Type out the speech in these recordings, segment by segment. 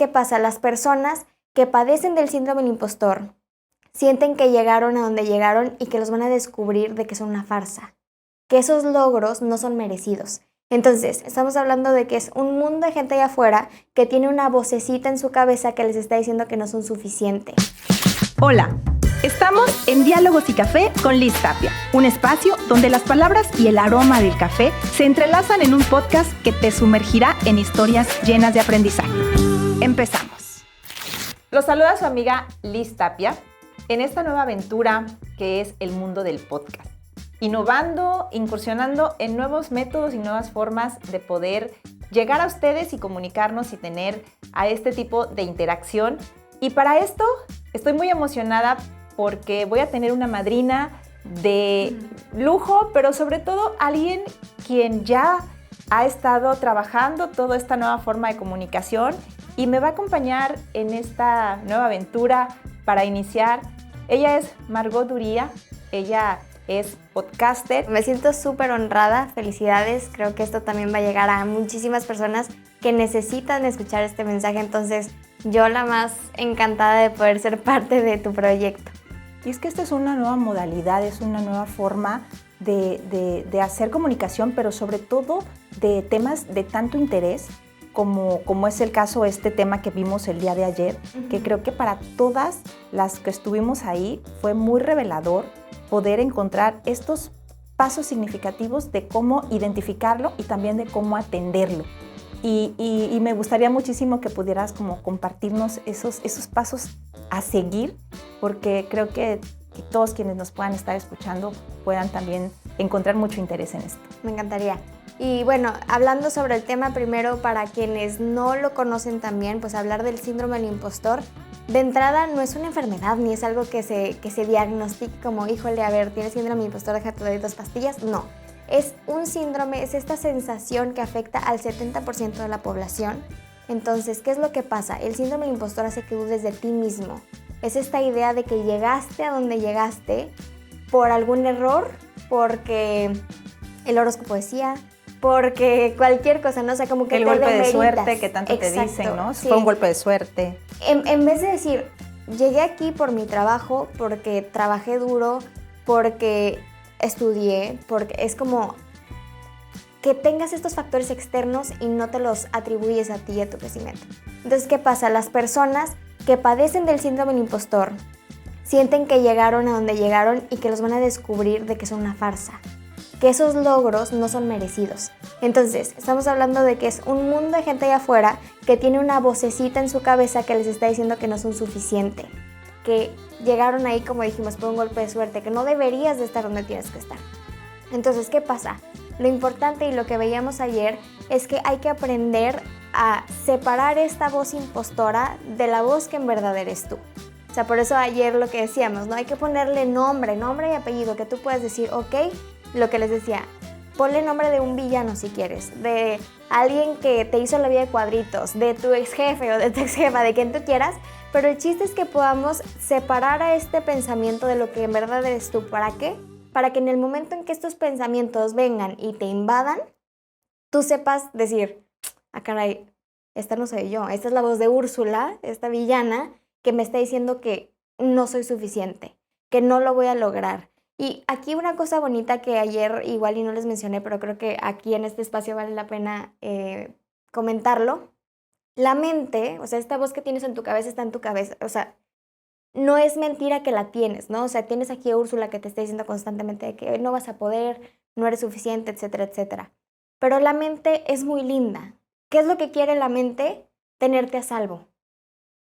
¿qué pasa? Las personas que padecen del síndrome del impostor sienten que llegaron a donde llegaron y que los van a descubrir de que son una farsa, que esos logros no son merecidos. Entonces, estamos hablando de que es un mundo de gente allá afuera que tiene una vocecita en su cabeza que les está diciendo que no son suficientes. Hola, estamos en Diálogos y Café con Liz Tapia, un espacio donde las palabras y el aroma del café se entrelazan en un podcast que te sumergirá en historias llenas de aprendizaje. Empezamos. Los saluda su amiga Liz Tapia en esta nueva aventura que es el mundo del podcast. Innovando, incursionando en nuevos métodos y nuevas formas de poder llegar a ustedes y comunicarnos y tener a este tipo de interacción. Y para esto estoy muy emocionada porque voy a tener una madrina de lujo, pero sobre todo alguien quien ya ha estado trabajando toda esta nueva forma de comunicación y me va a acompañar en esta nueva aventura para iniciar. Ella es Margot Uría, ella es podcaster. Me siento súper honrada, felicidades. Creo que esto también va a llegar a muchísimas personas que necesitan escuchar este mensaje. Entonces, yo la más encantada de poder ser parte de tu proyecto. Y es que esta es una nueva modalidad, es una nueva forma de hacer comunicación, pero sobre todo de temas de tanto interés, como es el caso este tema que vimos el día de ayer, que creo que para todas las que estuvimos ahí fue muy revelador poder encontrar estos pasos significativos de cómo identificarlo y también de cómo atenderlo. Y me gustaría muchísimo que pudieras como compartirnos esos pasos a seguir, porque creo que todos quienes nos puedan estar escuchando puedan también encontrar mucho interés en esto. Me encantaría. Y bueno, hablando sobre el tema primero, para quienes no lo conocen también, pues hablar del síndrome del impostor, de entrada no es una enfermedad, ni es algo que se diagnostique como, híjole, a ver, tienes síndrome del impostor, déjate de 2 pastillas. No, es un síndrome, es esta sensación que afecta al 70% de la población. Entonces, ¿qué es lo que pasa? El síndrome del impostor hace que dudes de ti mismo. Es esta idea de que llegaste a donde llegaste por algún error, porque el horóscopo decía, porque cualquier cosa, ¿no? O sea, como que el te golpe demeritas. de suerte que tanto te dicen, ¿no? Sí. Fue un golpe de suerte. En vez de decir, llegué aquí por mi trabajo, porque trabajé duro, porque estudié, porque es como que tengas estos factores externos y no te los atribuyes a ti y a tu crecimiento. Entonces, ¿qué pasa? Las personas que padecen del síndrome del impostor sienten que llegaron a donde llegaron y que los van a descubrir de que son una farsa, que esos logros no son merecidos. Entonces, estamos hablando de que es un mundo de gente allá afuera que tiene una vocecita en su cabeza que les está diciendo que no son suficientes, que llegaron ahí, como dijimos, por un golpe de suerte, que no deberías de estar donde tienes que estar. Entonces, ¿qué pasa? Lo importante y lo que veíamos ayer es que hay que aprender a separar esta voz impostora de la voz que en verdad eres tú. O sea, por eso ayer lo que decíamos, ¿no? Hay que ponerle nombre y apellido, que tú puedas decir, ok, lo que les decía, ponle nombre de un villano si quieres, de alguien que te hizo la vida de cuadritos, de tu ex jefe o de tu ex jefa, de quien tú quieras, pero el chiste es que podamos separar a este pensamiento de lo que en verdad eres tú. ¿Para qué? Para que en el momento en que estos pensamientos vengan y te invadan, tú sepas decir, ah caray, esta no soy yo, esta es la voz de Úrsula, esta villana, que me está diciendo que no soy suficiente, que no lo voy a lograr. Y aquí una cosa bonita que ayer igual y no les mencioné, pero creo que aquí en este espacio vale la pena comentarlo. La mente, o sea, esta voz que tienes en tu cabeza está en tu cabeza, o sea, no es mentira que la tienes, ¿no? O sea, tienes aquí a Úrsula que te está diciendo constantemente que no vas a poder, no eres suficiente, etcétera, etcétera. Pero la mente es muy linda. ¿Qué es lo que quiere la mente? Tenerte a salvo.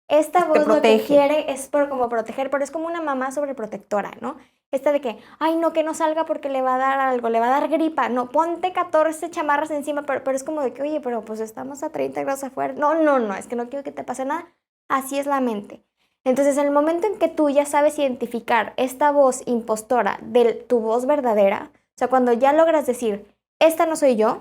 Esta voz lo que quiere es como proteger, pero es como una mamá sobreprotectora, ¿no? Esta de que, ay, no, que no salga porque le va a dar algo, le va a dar gripa. No, ponte 14 chamarras encima, pero es como de que, oye, pero pues estamos a 30 grados afuera. No, es que no quiero que te pase nada. Así es la mente. Entonces, en el momento en que tú ya sabes identificar esta voz impostora de tu voz verdadera, o sea, cuando ya logras decir, esta no soy yo,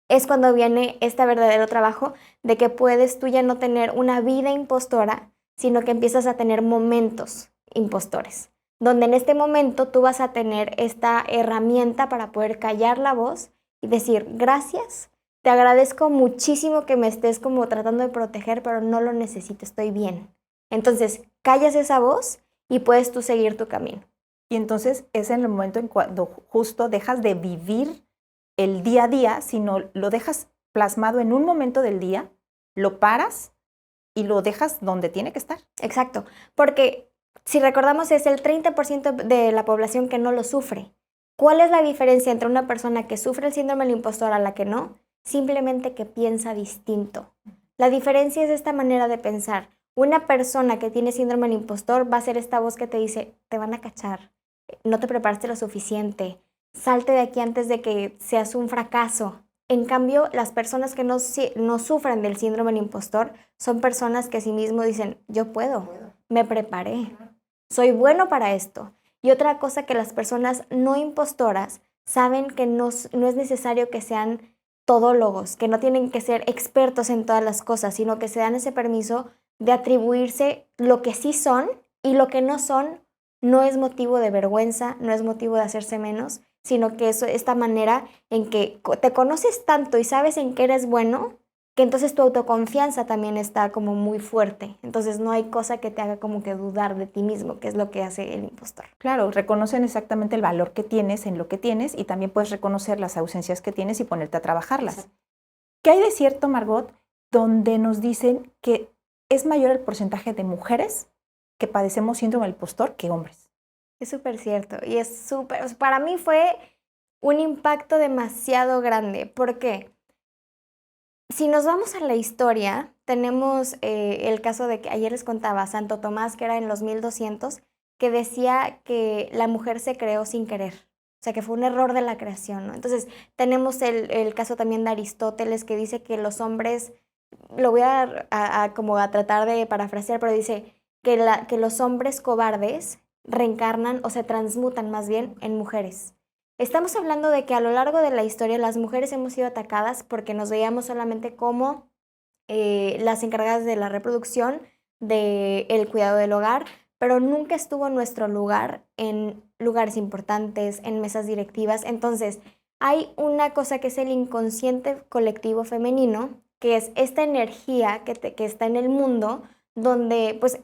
es cuando viene este verdadero trabajo de que puedes tú ya no tener una vida impostora, sino que empiezas a tener momentos impostores, donde en este momento tú vas a tener esta herramienta para poder callar la voz y decir, gracias, te agradezco muchísimo que me estés como tratando de proteger, pero no lo necesito, estoy bien. Entonces, callas esa voz y puedes tú seguir tu camino. Y entonces es en el momento en cuando justo dejas de vivir el día a día, sino lo dejas plasmado en un momento del día, lo paras y lo dejas donde tiene que estar. Exacto, porque si recordamos es el 30% de la población que no lo sufre. ¿Cuál es la diferencia entre una persona que sufre el síndrome del impostor a la que no? Simplemente que piensa distinto. La diferencia es esta manera de pensar. Una persona que tiene síndrome del impostor va a ser esta voz que te dice, te van a cachar, no te preparaste lo suficiente, salte de aquí antes de que seas un fracaso. En cambio, las personas que no sufren del síndrome del impostor son personas que a sí mismo dicen, yo puedo, me preparé, soy bueno para esto. Y otra cosa que las personas no impostoras saben que no es necesario que sean todólogos, que no tienen que ser expertos en todas las cosas, sino que se dan ese permiso de atribuirse lo que sí son y lo que no son. No es motivo de vergüenza, no es motivo de hacerse menos, sino que esta manera en que te conoces tanto y sabes en qué eres bueno, que entonces tu autoconfianza también está como muy fuerte. Entonces no hay cosa que te haga como que dudar de ti mismo, que es lo que hace el impostor. Claro, reconocen exactamente el valor que tienes en lo que tienes y también puedes reconocer las ausencias que tienes y ponerte a trabajarlas. Exacto. ¿Qué hay de cierto, Margot, donde nos dicen que es mayor el porcentaje de mujeres que padecemos síndrome del impostor que hombres? Es súper cierto y es súper, para mí fue un impacto demasiado grande. ¿Por qué? Si nos vamos a la historia, tenemos el caso de que ayer les contaba Santo Tomás, que era en los 1200, que decía que la mujer se creó sin querer. O sea, que fue un error de la creación, ¿no? Entonces, tenemos el caso también de Aristóteles, que dice que los hombres, lo voy a tratar de parafrasear, pero dice que los hombres cobardes reencarnan o se transmutan más bien en mujeres. Estamos hablando de que a lo largo de la historia las mujeres hemos sido atacadas porque nos veíamos solamente como las encargadas de la reproducción, del cuidado del hogar, pero nunca estuvo nuestro lugar en lugares importantes, en mesas directivas. Entonces, hay una cosa que es el inconsciente colectivo femenino, que es esta energía que está en el mundo, donde pues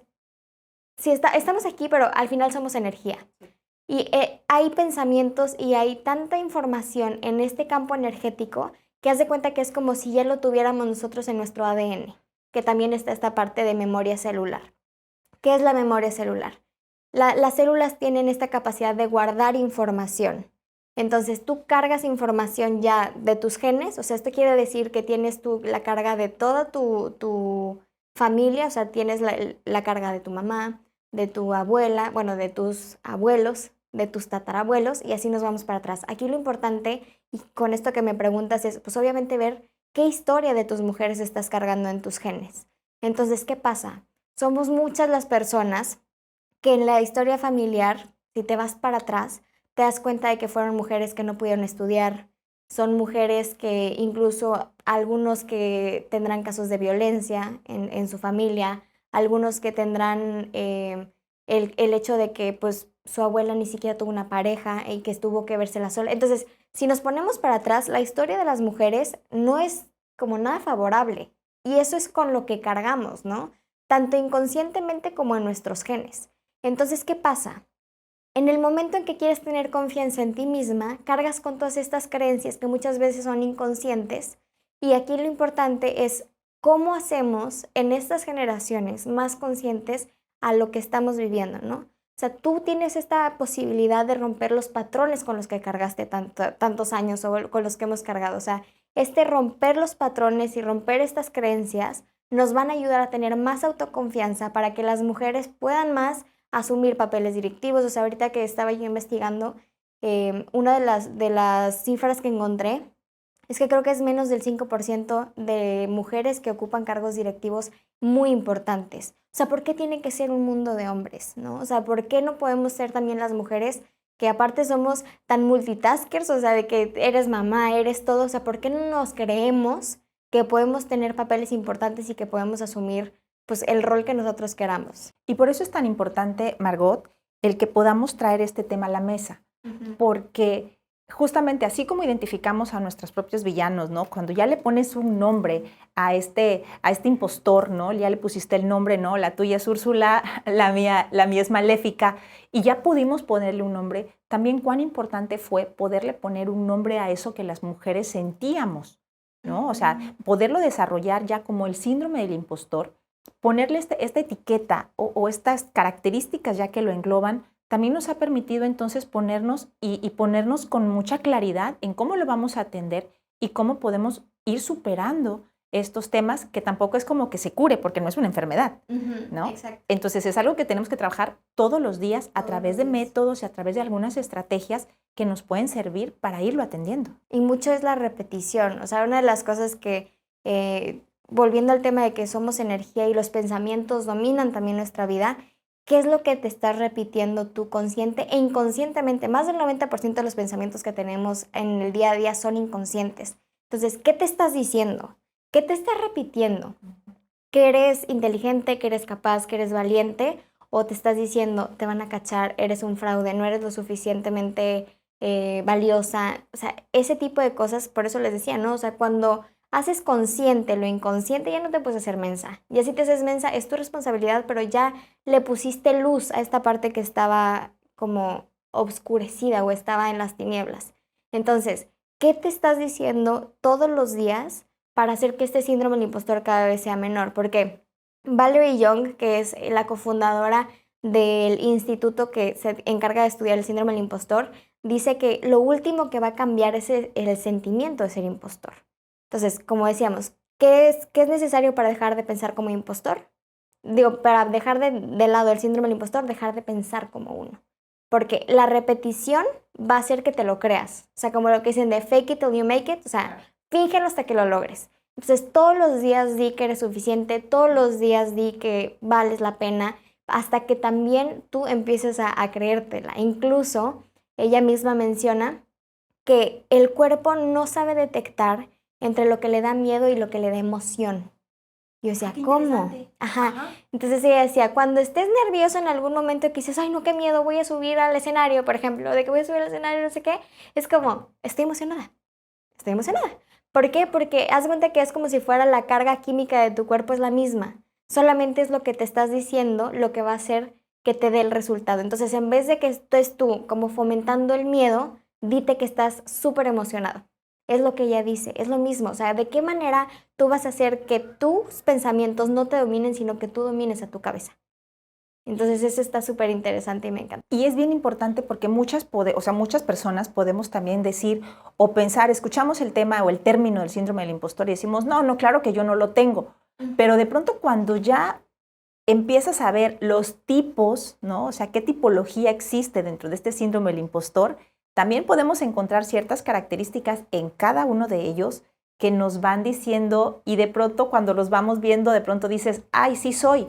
estamos aquí, pero al final somos energía. Y hay pensamientos y hay tanta información en este campo energético que haz de cuenta que es como si ya lo tuviéramos nosotros en nuestro ADN, que también está esta parte de memoria celular. ¿Qué es la memoria celular? Las células tienen esta capacidad de guardar información. Entonces tú cargas información ya de tus genes, o sea, esto quiere decir que tienes tú la carga de toda tu familia, o sea, tienes la carga de tu mamá, de tu abuela, bueno, de tus abuelos, de tus tatarabuelos, y así nos vamos para atrás. Aquí lo importante, y con esto que me preguntas, es pues obviamente ver qué historia de tus mujeres estás cargando en tus genes. Entonces, ¿qué pasa? Somos muchas las personas que en la historia familiar, si te vas para atrás, te das cuenta de que fueron mujeres que no pudieron estudiar, son mujeres que incluso algunos que tendrán casos de violencia en su familia, algunos que tendrán el hecho de que pues su abuela ni siquiera tuvo una pareja y que tuvo que vérsela sola. Entonces, si nos ponemos para atrás, la historia de las mujeres no es como nada favorable y eso es con lo que cargamos, ¿no? Tanto inconscientemente como en nuestros genes. Entonces, ¿qué pasa? En el momento en que quieres tener confianza en ti misma, cargas con todas estas creencias que muchas veces son inconscientes y aquí lo importante es cómo hacemos en estas generaciones más conscientes a lo que estamos viviendo, ¿no? O sea, tú tienes esta posibilidad de romper los patrones con los que cargaste tantos años o con los que hemos cargado. O sea, romper los patrones y romper estas creencias nos van a ayudar a tener más autoconfianza para que las mujeres puedan más asumir papeles directivos. O sea, ahorita que estaba yo investigando, una de las cifras que encontré es que creo que es menos del 5% de mujeres que ocupan cargos directivos muy importantes. O sea, ¿por qué tiene que ser un mundo de hombres, no? O sea, ¿por qué no podemos ser también las mujeres que aparte somos tan multitaskers? O sea, de que eres mamá, eres todo. O sea, ¿por qué no nos creemos que podemos tener papeles importantes y que podemos asumir pues el rol que nosotros queramos? Y por eso es tan importante, Margot, el que podamos traer este tema a la mesa, porque justamente así como identificamos a nuestros propios villanos, ¿no? Cuando ya le pones un nombre a este impostor, ¿no? Ya le pusiste el nombre, ¿no? La tuya es Úrsula, la mía es Maléfica, y ya pudimos ponerle un nombre. También cuán importante fue poderle poner un nombre a eso que las mujeres sentíamos, ¿no? O sea, poderlo desarrollar ya como el síndrome del impostor, ponerle esta etiqueta o estas características ya que lo engloban, también nos ha permitido entonces ponernos y ponernos con mucha claridad en cómo lo vamos a atender y cómo podemos ir superando estos temas, que tampoco es como que se cure, porque no es una enfermedad, ¿no? Exacto. Entonces es algo que tenemos que trabajar todos los días a través de métodos y a través de algunas estrategias que nos pueden servir para irlo atendiendo. Y mucho es la repetición. O sea, una de las cosas que, volviendo al tema de que somos energía y los pensamientos dominan también nuestra vida, ¿qué es lo que te estás repitiendo tú consciente e inconscientemente? Más del 90% de los pensamientos que tenemos en el día a día son inconscientes. Entonces, ¿qué te estás diciendo? ¿Qué te estás repitiendo? ¿Que eres inteligente, que eres capaz, que eres valiente? ¿O te estás diciendo, te van a cachar, eres un fraude, no eres lo suficientemente valiosa? O sea, ese tipo de cosas, por eso les decía, ¿no? O sea, cuando haces consciente lo inconsciente, ya no te puedes hacer mensa. Ya si te haces mensa, es tu responsabilidad, pero ya le pusiste luz a esta parte que estaba como obscurecida o estaba en las tinieblas. Entonces, ¿qué te estás diciendo todos los días para hacer que este síndrome del impostor cada vez sea menor? Porque Valerie Young, que es la cofundadora del instituto que se encarga de estudiar el síndrome del impostor, dice que lo último que va a cambiar es el sentimiento de ser impostor. Entonces, como decíamos, ¿qué es necesario para dejar de pensar como impostor? Digo, para dejar de lado el síndrome del impostor, dejar de pensar como uno. Porque la repetición va a hacer que te lo creas. O sea, como lo que dicen de fake it till you make it, o sea, fíngelo hasta que lo logres. Entonces, todos los días di que eres suficiente, todos los días di que vales la pena, hasta que también tú empieces a creértela. Incluso, ella misma menciona que el cuerpo no sabe detectar entre lo que le da miedo y lo que le da emoción. Y yo decía, ¿cómo? Ajá. Entonces ella decía, cuando estés nervioso en algún momento que dices, ay, no, qué miedo, voy a subir al escenario, por ejemplo, de que voy a subir al escenario, no sé qué, es como, estoy emocionada. ¿Por qué? Porque haz cuenta que es como si fuera la carga química de tu cuerpo es la misma. Solamente es lo que te estás diciendo lo que va a hacer que te dé el resultado. Entonces, en vez de que estés tú como fomentando el miedo, dite que estás súper emocionado. Es lo que ella dice, es lo mismo. O sea, ¿de qué manera tú vas a hacer que tus pensamientos no te dominen, sino que tú domines a tu cabeza? Entonces eso está súper interesante y me encanta. Y es bien importante porque muchas personas podemos también decir o pensar, escuchamos el tema o el término del síndrome del impostor y decimos, no, claro que yo no lo tengo. Pero de pronto cuando ya empiezas a ver los tipos, ¿no? O sea, qué tipología existe dentro de este síndrome del impostor, también podemos encontrar ciertas características en cada uno de ellos que nos van diciendo, y de pronto cuando los vamos viendo, de pronto dices, ay, sí soy,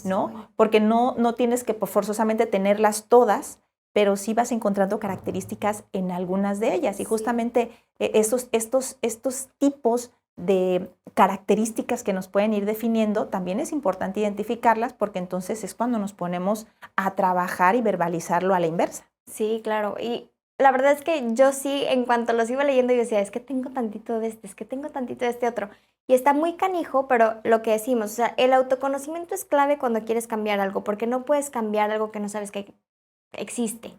¿no? Porque no tienes que forzosamente tenerlas todas, pero sí vas encontrando características en algunas de ellas. Y justamente estos tipos de características que nos pueden ir definiendo, también es importante identificarlas porque entonces es cuando nos ponemos a trabajar y verbalizarlo a la inversa. Sí, claro. Y la verdad es que yo sí, en cuanto los iba leyendo, yo decía, es que tengo tantito de este, es que tengo tantito de este otro. Y está muy canijo, pero lo que decimos, o sea, el autoconocimiento es clave cuando quieres cambiar algo, porque no puedes cambiar algo que no sabes que existe.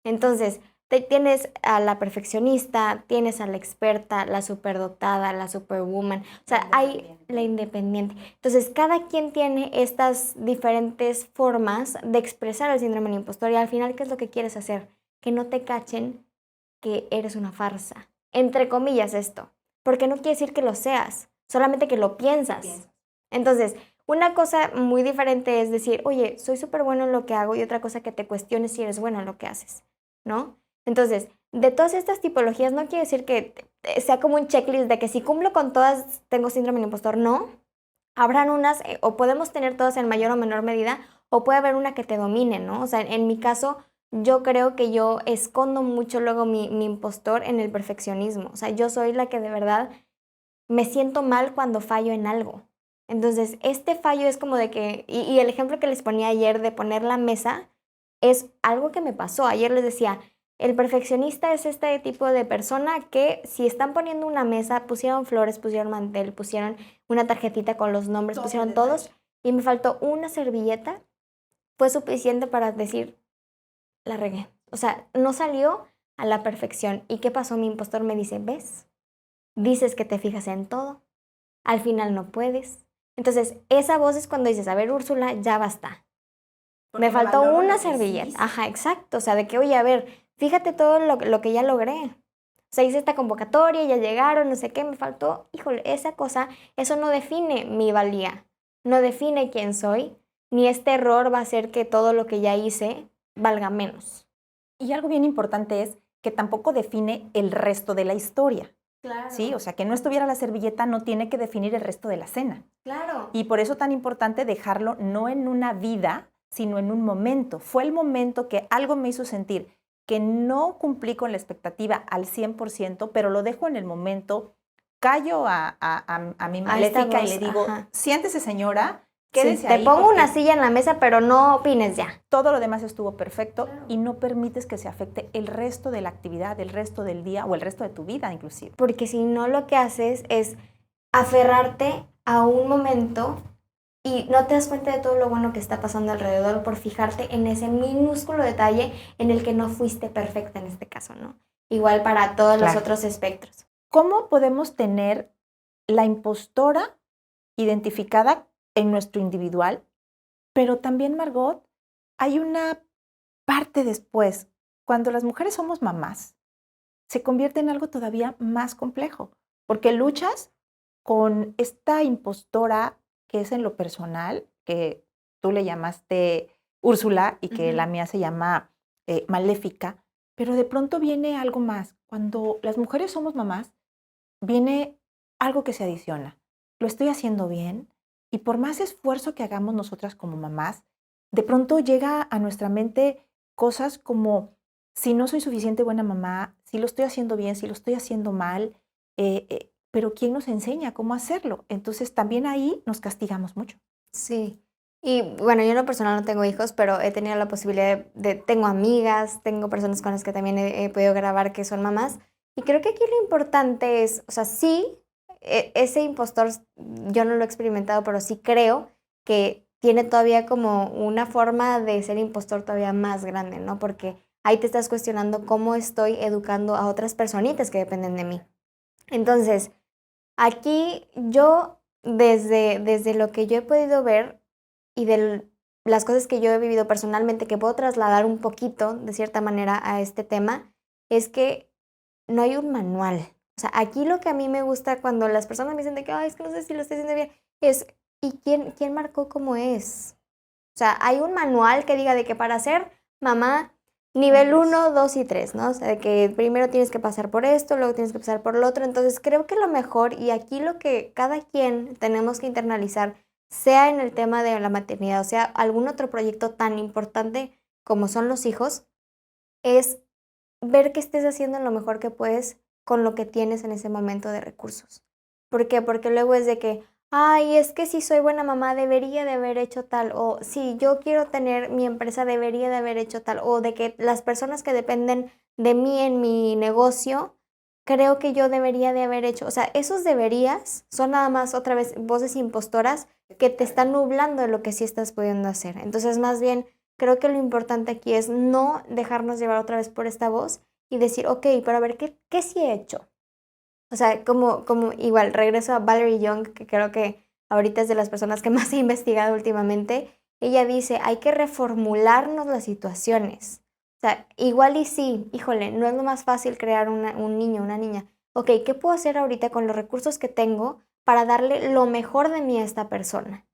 Entonces, tienes a la perfeccionista, tienes a la experta, la superdotada, la superwoman, o sea, hay la independiente. Entonces, cada quien tiene estas diferentes formas de expresar el síndrome del impostor y al final, ¿qué es lo que quieres hacer? Que no te cachen que eres una farsa. Entre comillas esto, porque no quiere decir que lo seas, solamente que lo piensas. Entonces, una cosa muy diferente es decir, oye, soy súper bueno en lo que hago, y otra cosa que te cuestiones si eres bueno en lo que haces, ¿no? Entonces, de todas estas tipologías no quiere decir que sea como un checklist de que si cumplo con todas tengo síndrome del impostor, no. Habrán unas, o podemos tener todas en mayor o menor medida, o puede haber una que te domine, ¿no? O sea, en mi caso, yo creo que yo escondo mucho luego mi impostor en el perfeccionismo. O sea, yo soy la que de verdad me siento mal cuando fallo en algo. Entonces, este fallo es como de que, y el ejemplo que les ponía ayer de poner la mesa, es algo que me pasó. Ayer les decía, El perfeccionista es este tipo de persona que si están poniendo una mesa, pusieron flores, pusieron mantel, pusieron una tarjetita con los nombres, Todo pusieron el todos detalle. y me faltó una servilleta, fue suficiente para decir, la regué. O sea, no salió a la perfección. ¿Y qué pasó? Mi impostor me dice, ¿ves? Dices que te fijas en todo, al final no puedes. Entonces, esa voz es cuando dices, a ver, Úrsula, ya basta. Porque Me no faltó valoro una lo que sí servilleta. hice. Ajá, exacto. O sea, de que, oye, a ver, fíjate todo lo que ya logré. O sea, hice esta convocatoria, ya llegaron, no sé qué, me faltó. Híjole, esa cosa, eso no define mi valía. No define quién soy, ni este error va a hacer que todo lo que ya hice valga menos. Y algo bien importante es que tampoco define el resto de la historia. Claro. ¿Sí? O sea, que no estuviera la servilleta no tiene que definir el resto de la cena. Claro. Y por eso tan importante dejarlo no en una vida, sino en un momento. Fue el momento que algo me hizo sentir que no cumplí con la expectativa al 100%, pero lo dejo en el momento, callo a mi A esta maléfica y voz, le digo, ajá. siéntese señora, Sí, quédese te ahí pongo porque una silla en la mesa, pero no opines ya. todo lo demás estuvo perfecto Claro. y no permites que se afecte el resto de la actividad, el resto del día o el resto de tu vida inclusive. Porque si no, lo que haces es aferrarte a un momento y no te das cuenta de todo lo bueno que está pasando alrededor por fijarte en ese minúsculo detalle en el que no fuiste perfecta en este caso, ¿no? Igual para todos los Claro. otros espectros. ¿Cómo podemos tener la impostora identificada en nuestro individual? Pero también, Margot, hay una parte después. Cuando las mujeres somos mamás, se convierte en algo todavía más complejo, porque luchas con esta impostora que es en lo personal, que tú le llamaste Úrsula y que la mía se llama Maléfica, pero de pronto viene algo más. Cuando las mujeres somos mamás, viene algo que se adiciona. Lo estoy haciendo bien y por más esfuerzo que hagamos nosotras como mamás, de pronto llega a nuestra mente cosas como si no soy suficiente buena mamá, si lo estoy haciendo bien, si lo estoy haciendo mal, pero ¿quién nos enseña cómo hacerlo? Entonces también ahí nos castigamos mucho. Sí. Y bueno, yo en lo personal no tengo hijos, pero he tenido la posibilidad tengo amigas, tengo personas con las que también he podido grabar que son mamás. Y creo que aquí lo importante es, o sea, sí, ese impostor yo no lo he experimentado, pero sí creo que tiene todavía como una forma de ser impostor todavía más grande, ¿no? Porque ahí te estás cuestionando cómo estoy educando a otras personitas que dependen de mí. Entonces, aquí yo, desde lo que yo he podido ver y de las cosas que yo he vivido personalmente, que puedo trasladar un poquito, de cierta manera, a este tema, es que no hay un manual. O sea, aquí lo que a mí me gusta cuando las personas me dicen de que, ay, es que no sé si lo estoy haciendo bien, es, ¿y quién marcó cómo es? O sea, hay un manual que diga de que para ser mamá, nivel 1, 2 y 3, ¿no? O sea, de que primero tienes que pasar por esto, luego tienes que pasar por lo otro. Entonces, creo que lo mejor, y aquí lo que cada quien tenemos que internalizar, sea en el tema de la maternidad, o sea, algún otro proyecto tan importante como son los hijos, es ver que estés haciendo lo mejor que puedes con lo que tienes en ese momento de recursos. ¿Por qué? Porque luego es de que, ay, es que si soy buena mamá debería de haber hecho tal, o si yo quiero tener mi empresa debería de haber hecho tal, o de que las personas que dependen de mí en mi negocio, creo que yo debería de haber hecho, o sea, esos deberías son nada más otra vez voces impostoras que te están nublando de lo que sí estás pudiendo hacer. Entonces, más bien, creo que lo importante aquí es no dejarnos llevar otra vez por esta voz y decir, ok, pero a ver, ¿qué sí he hecho? O sea, como igual, regreso a Valerie Young, que creo que ahorita es de las personas que más he investigado últimamente. Ella dice, hay que reformularnos las situaciones. O sea, igual y sí, híjole, no es lo más fácil crear un niño, una niña. Ok, ¿qué puedo hacer ahorita con los recursos que tengo para darle lo mejor de mí a esta persona?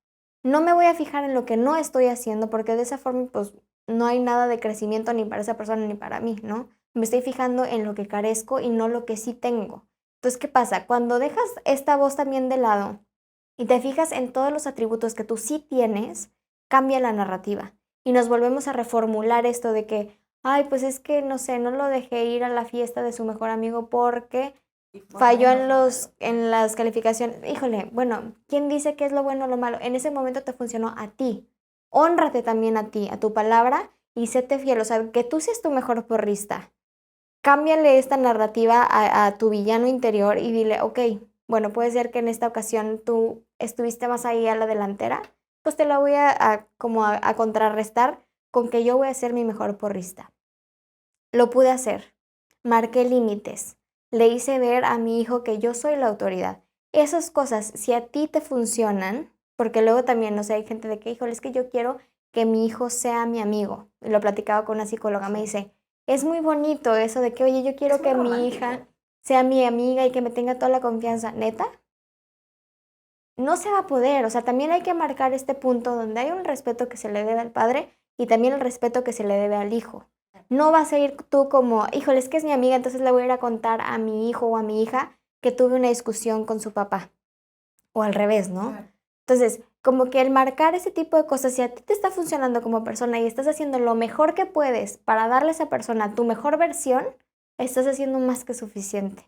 No me voy a fijar en lo que no estoy haciendo porque de esa forma pues no hay nada de crecimiento ni para esa persona ni para mí, ¿no? Me estoy fijando en lo que carezco y no lo que sí tengo. Entonces, ¿qué pasa? Cuando dejas esta voz también de lado y te fijas en todos los atributos que tú sí tienes, cambia la narrativa y nos volvemos a reformular esto de que, ay, pues es que no sé, no lo dejé ir a la fiesta de su mejor amigo porque falló en las calificaciones. Híjole, bueno, ¿quién dice qué es lo bueno o lo malo? En ese momento te funcionó a ti. Hónrate también a ti, a tu palabra y séte fiel. O sea, que tú seas tu mejor porrista. cámbiale esta narrativa a tu villano interior y dile, ok, bueno, puede ser que en esta ocasión tú estuviste más ahí a la delantera, pues te la voy a contrarrestar con que yo voy a ser mi mejor porrista. Lo pude hacer, marqué límites, le hice ver a mi hijo que yo soy la autoridad. Esas cosas, si a ti te funcionan, porque luego también, no sé, hay gente de que, híjole, es que yo quiero que mi hijo sea mi amigo. Lo platicaba con una psicóloga, me dice, es muy bonito eso de que, oye, yo quiero que mi hija sea mi amiga y que me tenga toda la confianza. ¿Neta? No se va a poder, o sea, también hay que marcar este punto donde hay un respeto que se le debe al padre y también el respeto que se le debe al hijo. No vas a ir tú como, híjole, es que es mi amiga, entonces le voy a ir a contar a mi hijo o a mi hija que tuve una discusión con su papá. O al revés, ¿no? Claro. Entonces, como que el marcar ese tipo de cosas, si a ti te está funcionando como persona y estás haciendo lo mejor que puedes para darle a esa persona tu mejor versión, estás haciendo más que suficiente.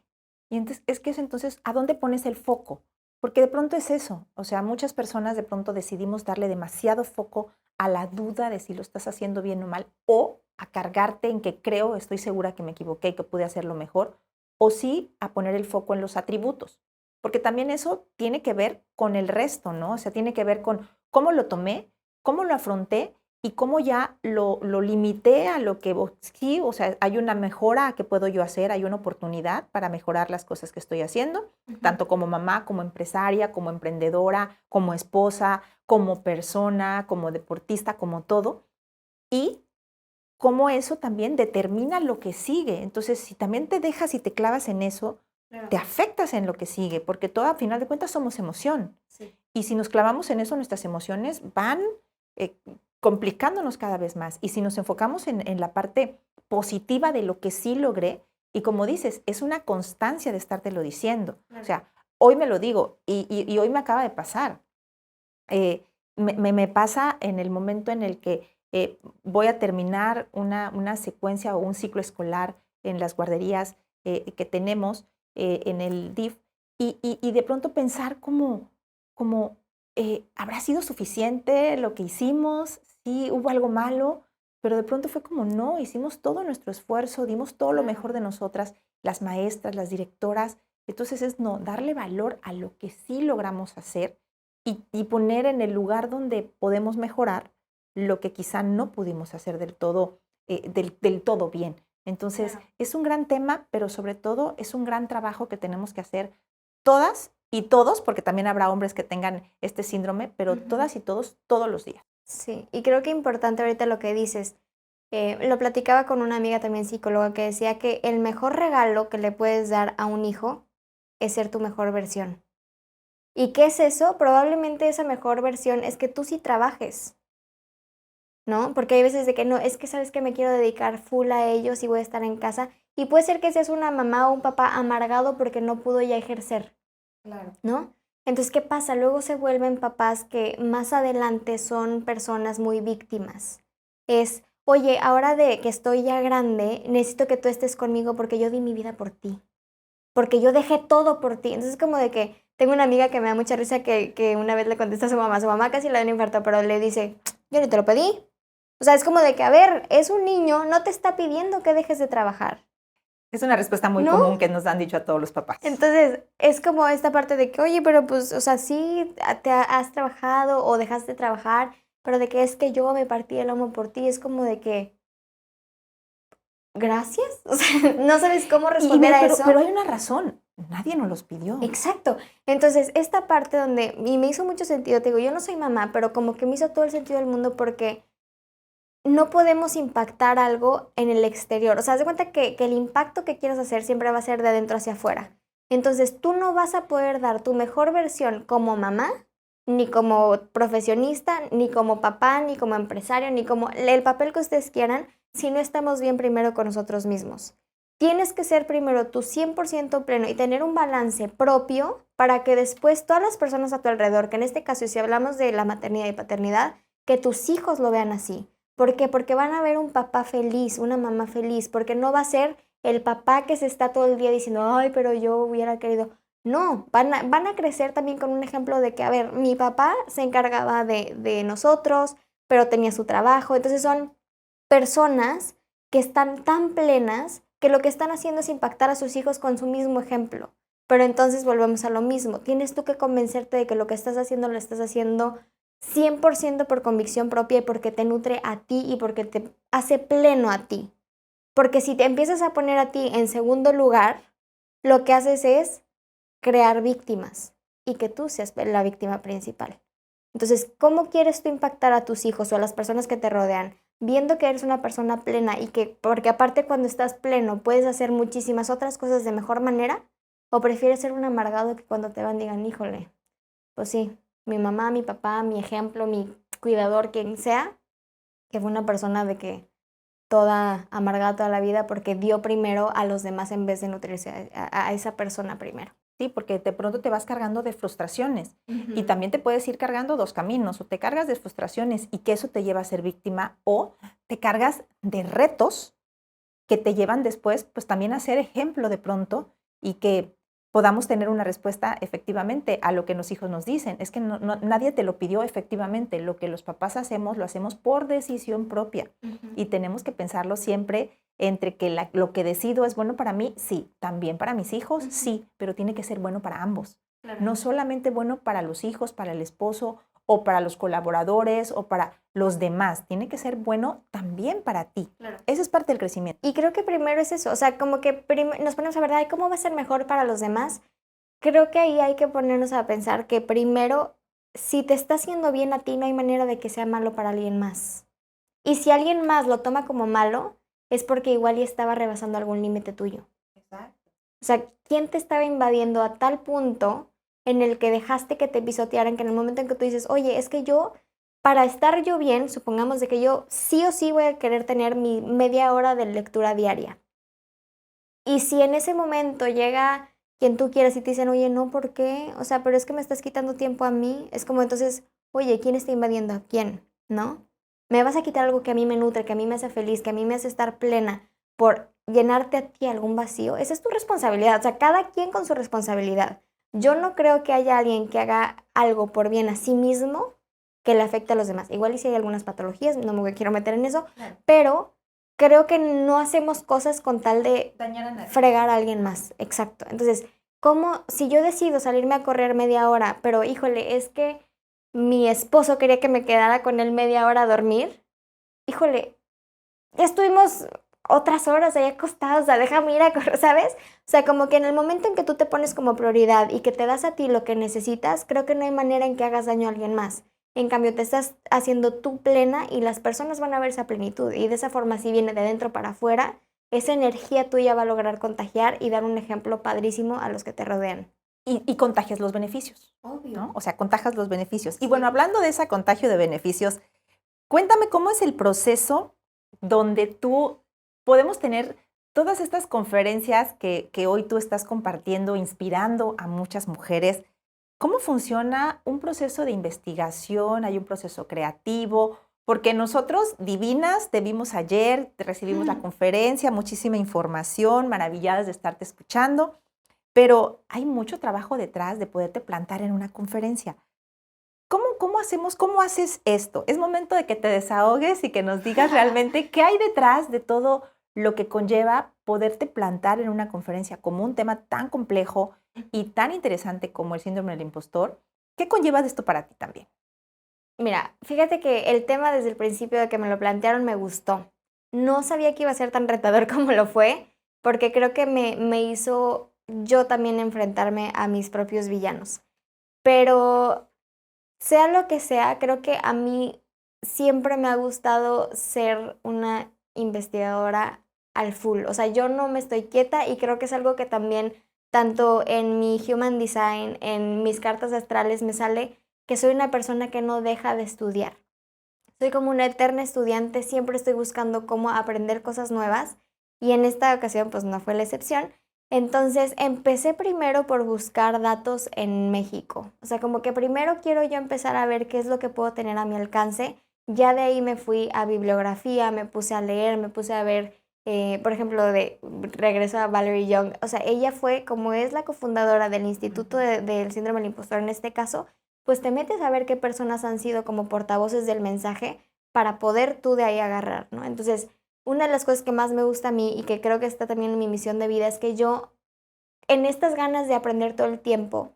Y entonces, es que eso entonces, ¿a dónde pones el foco? Porque de pronto es eso, o sea, muchas personas de pronto decidimos darle demasiado foco a la duda de si lo estás haciendo bien o mal, o a cargarte en que creo, estoy segura que me equivoqué y que pude hacerlo mejor, o sí a poner el foco en los atributos, porque también eso tiene que ver con el resto, ¿no? O sea, tiene que ver con cómo lo tomé, cómo lo afronté y cómo ya lo limité a lo que sí, o sea, hay una mejora que puedo yo hacer, hay una oportunidad para mejorar las cosas que estoy haciendo, tanto como mamá, como empresaria, como emprendedora, como esposa, como persona, como deportista, como todo. Y cómo eso también determina lo que sigue. Entonces, si también te dejas y te clavas en eso, claro, te afectas en lo que sigue, porque todo, a final de cuentas, somos emoción. Sí. Y si nos clavamos en eso, nuestras emociones van complicándonos cada vez más. Y si nos enfocamos en la parte positiva de lo que sí logré, y como dices, es una constancia de estártelo diciendo. Claro. O sea, hoy me lo digo y hoy me acaba de pasar. Me pasa en el momento en el que voy a terminar una secuencia o un ciclo escolar en las guarderías que tenemos en el DIF y de pronto pensar como ¿habrá sido suficiente lo que hicimos? Sí, hubo algo malo, pero de pronto fue como no, hicimos todo nuestro esfuerzo, dimos todo lo mejor de nosotras, las maestras, las directoras. Entonces es no, darle valor a lo que sí logramos hacer y poner en el lugar donde podemos mejorar lo que quizá no pudimos hacer del todo bien. Entonces, claro, es un gran tema, pero sobre todo es un gran trabajo que tenemos que hacer todas y todos, porque también habrá hombres que tengan este síndrome, pero todas y todos, todos los días. Sí, y creo que importante ahorita lo que dices. Lo platicaba con una amiga también psicóloga que decía que el mejor regalo que le puedes dar a un hijo es ser tu mejor versión. ¿Y qué es eso? Probablemente esa mejor versión es que tú sí trabajes, ¿no? Porque hay veces de que no, es que sabes que me quiero dedicar full a ellos y voy a estar en casa. Y puede ser que seas una mamá o un papá amargado porque no pudo ya ejercer, claro, ¿no? Entonces, ¿qué pasa? Luego se vuelven papás que más adelante son personas muy víctimas. Es, oye, ahora de que estoy ya grande, necesito que tú estés conmigo porque yo di mi vida por ti. Porque yo dejé todo por ti. Entonces, como de que tengo una amiga que me da mucha risa que una vez le contesta a su mamá casi le da un infarto, pero le dice, yo ni te lo pedí. O sea, es como de que, a ver, es un niño, no te está pidiendo que dejes de trabajar. Es una respuesta muy común que nos han dicho a todos los papás. Entonces, es como esta parte de que, oye, pero pues, o sea, sí te has trabajado o dejaste de trabajar, pero de que es que yo me partí el lomo por ti, es como de que, ¿gracias? O sea, no sabes cómo responder a eso. Pero hay una razón, nadie nos los pidió. Exacto. Entonces, esta parte donde, y me hizo mucho sentido, te digo, yo no soy mamá, pero como que me hizo todo el sentido del mundo porque no podemos impactar algo en el exterior. O sea, haz de cuenta que el impacto que quieras hacer siempre va a ser de adentro hacia afuera. Entonces, tú no vas a poder dar tu mejor versión como mamá, ni como profesionista, ni como papá, ni como empresario, ni como el papel que ustedes quieran, si no estamos bien primero con nosotros mismos. Tienes que ser primero tu 100% pleno y tener un balance propio para que después todas las personas a tu alrededor, que en este caso, si hablamos de la maternidad y paternidad, que tus hijos lo vean así. ¿Por qué? Porque van a ver un papá feliz, una mamá feliz, porque no va a ser el papá que se está todo el día diciendo, ay, pero yo hubiera querido. No, van a crecer también con un ejemplo de que, a ver, mi papá se encargaba de nosotros, pero tenía su trabajo. Entonces son personas que están tan plenas que lo que están haciendo es impactar a sus hijos con su mismo ejemplo. Pero entonces volvemos a lo mismo. Tienes tú que convencerte de que lo que estás haciendo lo estás haciendo 100% por convicción propia y porque te nutre a ti y porque te hace pleno a ti. Porque si te empiezas a poner a ti en segundo lugar, lo que haces es crear víctimas y que tú seas la víctima principal. Entonces, ¿cómo quieres tú impactar a tus hijos o a las personas que te rodean? Viendo que eres una persona plena y que, porque aparte cuando estás pleno puedes hacer muchísimas otras cosas de mejor manera, o prefieres ser un amargado que cuando te van digan, híjole, pues sí, mi mamá, mi papá, mi ejemplo, mi cuidador, quien sea, que fue una persona de que toda amargada toda la vida porque dio primero a los demás en vez de nutrirse a esa persona primero. Sí, porque de pronto te vas cargando de frustraciones y también te puedes ir cargando dos caminos, o te cargas de frustraciones y que eso te lleva a ser víctima, o te cargas de retos que te llevan después pues también a ser ejemplo de pronto y que podamos tener una respuesta efectivamente a lo que los hijos nos dicen. Es que nadie te lo pidió efectivamente, lo que los papás hacemos lo hacemos por decisión propia y tenemos que pensarlo siempre entre que lo que decido es bueno para mí, sí, también para mis hijos, sí, pero tiene que ser bueno para ambos. Claro. No solamente bueno para los hijos, para el esposo o para los colaboradores o para los demás, tiene que ser bueno también para ti. Claro. Esa es parte del crecimiento. Y creo que primero es eso, o sea, como que nos ponemos a ver, ay, ¿cómo va a ser mejor para los demás? Creo que ahí hay que ponernos a pensar que primero, si te está haciendo bien a ti, no hay manera de que sea malo para alguien más. Y si alguien más lo toma como malo, es porque igual ya estaba rebasando algún límite tuyo. Exacto. O sea, ¿quién te estaba invadiendo a tal punto en el que dejaste que te pisotearan, que en el momento en que tú dices, oye, es que yo, para estar yo bien, supongamos de que yo sí o sí voy a querer tener mi media hora de lectura diaria. Y si en ese momento llega quien tú quieras y te dicen, oye, no, ¿por qué? O sea, pero es que me estás quitando tiempo a mí. Es como entonces, oye, ¿quién está invadiendo a quién? ¿No? ¿Me vas a quitar algo que a mí me nutre, que a mí me hace feliz, que a mí me hace estar plena por llenarte a ti algún vacío? Esa es tu responsabilidad. O sea, cada quien con su responsabilidad. Yo no creo que haya alguien que haga algo por bien a sí mismo que le afecte a los demás. Igual y si hay algunas patologías, no me quiero meter en eso, claro. Pero creo que no hacemos cosas con tal de dañar a nadie, fregar a alguien más. Exacto. Entonces, ¿cómo si yo decido salirme a correr media hora, pero híjole, es que mi esposo quería que me quedara con él media hora a dormir? Híjole, ya estuvimos otras horas ahí acostados, o sea, déjame ir a correr, ¿sabes? O sea, como que en el momento en que tú te pones como prioridad y que te das a ti lo que necesitas, creo que no hay manera en que hagas daño a alguien más. En cambio, te estás haciendo tú plena y las personas van a ver esa plenitud. Y de esa forma, si viene de dentro para afuera, esa energía tuya va a lograr contagiar y dar un ejemplo padrísimo a los que te rodean. Y contagias los beneficios. Obvio. ¿No? O sea, contagias los beneficios. Sí. Y bueno, hablando de ese contagio de beneficios, cuéntame cómo es el proceso donde tú podemos tener todas estas conferencias que hoy tú estás compartiendo, inspirando a muchas mujeres. ¿Cómo funciona un proceso de investigación? ¿Hay un proceso creativo? Porque nosotros, divinas, te vimos ayer, te recibimos la conferencia, muchísima información, maravilladas de estarte escuchando, pero hay mucho trabajo detrás de poderte plantar en una conferencia. ¿Cómo haces esto? Es momento de que te desahogues y que nos digas realmente qué hay detrás de todo lo que conlleva poderte plantar en una conferencia como un tema tan complejo y tan interesante como el síndrome del impostor. ¿Qué conlleva de esto para ti también? Mira, fíjate que el tema desde el principio de que me lo plantearon me gustó. No sabía que iba a ser tan retador como lo fue, porque creo que me hizo yo también enfrentarme a mis propios villanos. Pero sea lo que sea, creo que a mí siempre me ha gustado ser una investigadora al full. O sea, yo no me estoy quieta y creo que es algo que también tanto en mi Human Design, en mis cartas astrales me sale que soy una persona que no deja de estudiar. Soy como una eterna estudiante, siempre estoy buscando cómo aprender cosas nuevas y en esta ocasión pues no fue la excepción. Entonces empecé primero por buscar datos en México. O sea, como que primero quiero yo empezar a ver qué es lo que puedo tener a mi alcance. Ya de ahí me fui a bibliografía, me puse a leer, me puse a ver, por ejemplo, regreso a Valerie Young. O sea, ella fue, como es la cofundadora del Instituto del Síndrome del Impostor en este caso, pues te metes a ver qué personas han sido como portavoces del mensaje para poder tú de ahí agarrar, ¿no? Entonces, una de las cosas que más me gusta a mí y que creo que está también en mi misión de vida es que yo, en estas ganas de aprender todo el tiempo,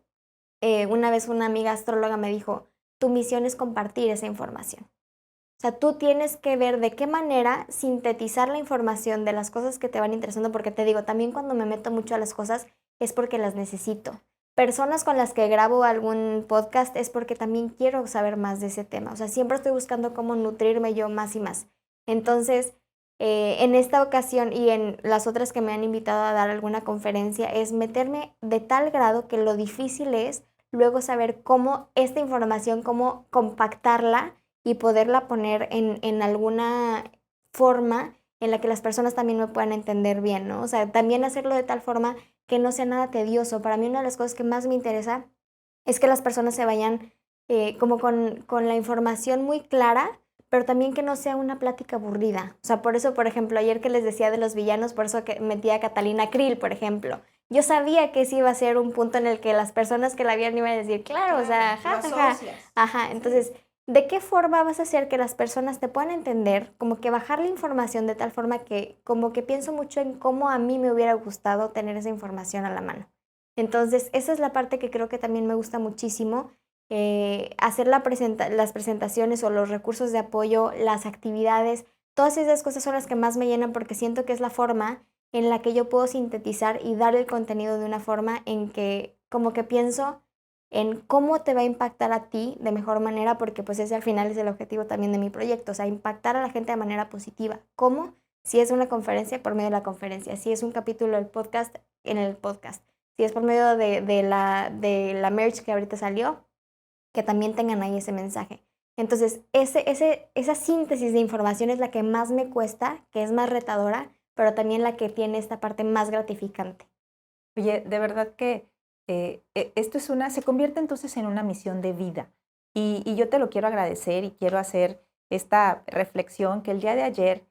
una vez una amiga astróloga me dijo, tu misión es compartir esa información. O sea, tú tienes que ver de qué manera sintetizar la información de las cosas que te van interesando, porque te digo, también cuando me meto mucho a las cosas es porque las necesito. Personas con las que grabo algún podcast es porque también quiero saber más de ese tema. O sea, siempre estoy buscando cómo nutrirme yo más y más. Entonces, en esta ocasión y en las otras que me han invitado a dar alguna conferencia, es meterme de tal grado que lo difícil es luego saber cómo esta información, cómo compactarla y poderla poner en alguna forma en la que las personas también me puedan entender bien, ¿no? O sea, también hacerlo de tal forma que no sea nada tedioso. Para mí una de las cosas que más me interesa es que las personas se vayan como con la información muy clara, pero también que no sea una plática aburrida. O sea, por eso, por ejemplo, ayer que les decía de los villanos, por eso que metí a Catalina Krill, por ejemplo. Yo sabía que ese iba a ser un punto en el que las personas que la vieran iban a decir, claro, o sea, ja, ja, ja. Ajá, entonces, ¿de qué forma vas a hacer que las personas te puedan entender? Como que bajar la información de tal forma que, como que pienso mucho en cómo a mí me hubiera gustado tener esa información a la mano. Entonces, esa es la parte que creo que también me gusta muchísimo. Hacer las presentaciones o los recursos de apoyo, las actividades, todas esas cosas son las que más me llenan porque siento que es la forma en la que yo puedo sintetizar y dar el contenido de una forma en que como que pienso en cómo te va a impactar a ti de mejor manera, porque pues ese al final es el objetivo también de mi proyecto, o sea, impactar a la gente de manera positiva. ¿Cómo? Si es una conferencia, por medio de la conferencia, si es un capítulo del podcast, en el podcast, si es por medio de la merch que ahorita salió, que también tengan ahí ese mensaje. Entonces, esa síntesis de información es la que más me cuesta, que es más retadora, pero también la que tiene esta parte más gratificante. Oye, de verdad que esto se convierte entonces en una misión de vida. Y yo te lo quiero agradecer y quiero hacer esta reflexión que el día de ayer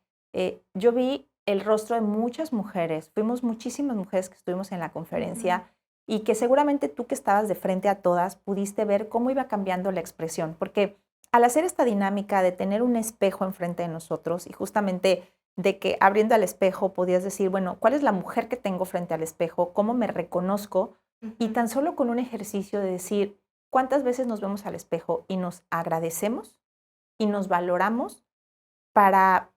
yo vi el rostro de muchas mujeres, fuimos muchísimas mujeres que estuvimos en la conferencia y que seguramente tú que estabas de frente a todas pudiste ver cómo iba cambiando la expresión, porque al hacer esta dinámica de tener un espejo enfrente de nosotros y justamente de que abriendo al espejo podías decir, bueno, ¿cuál es la mujer que tengo frente al espejo? ¿Cómo me reconozco? Y tan solo con un ejercicio de decir, ¿cuántas veces nos vemos al espejo y nos agradecemos y nos valoramos para,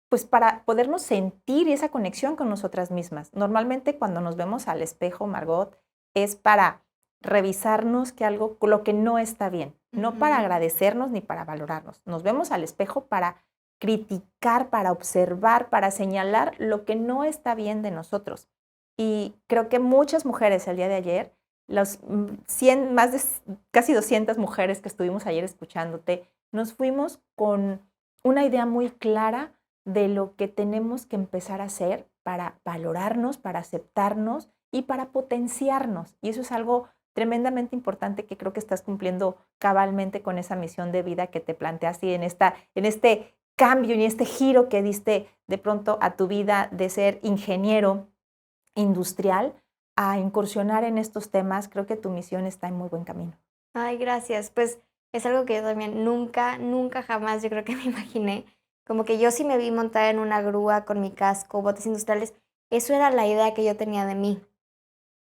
pues para podernos sentir esa conexión con nosotras mismas? Normalmente cuando nos vemos al espejo, Margot, es para revisarnos que algo, lo que no está bien, no para agradecernos ni para valorarnos. Nos vemos al espejo para criticar, para observar, para señalar lo que no está bien de nosotros. Y creo que muchas mujeres el día de ayer, más de casi 200 mujeres que estuvimos ayer escuchándote, nos fuimos con una idea muy clara de lo que tenemos que empezar a hacer para valorarnos, para aceptarnos y para potenciarnos. Y eso es algo tremendamente importante que creo que estás cumpliendo cabalmente con esa misión de vida que te planteaste y en este cambio y este giro que diste de pronto a tu vida de ser ingeniero industrial a incursionar en estos temas. Creo que tu misión está en muy buen camino. Ay, gracias. Pues es algo que yo también nunca jamás yo creo que me imaginé. Como que yo sí me vi montada en una grúa con mi casco, botes industriales. Eso era la idea que yo tenía de mí.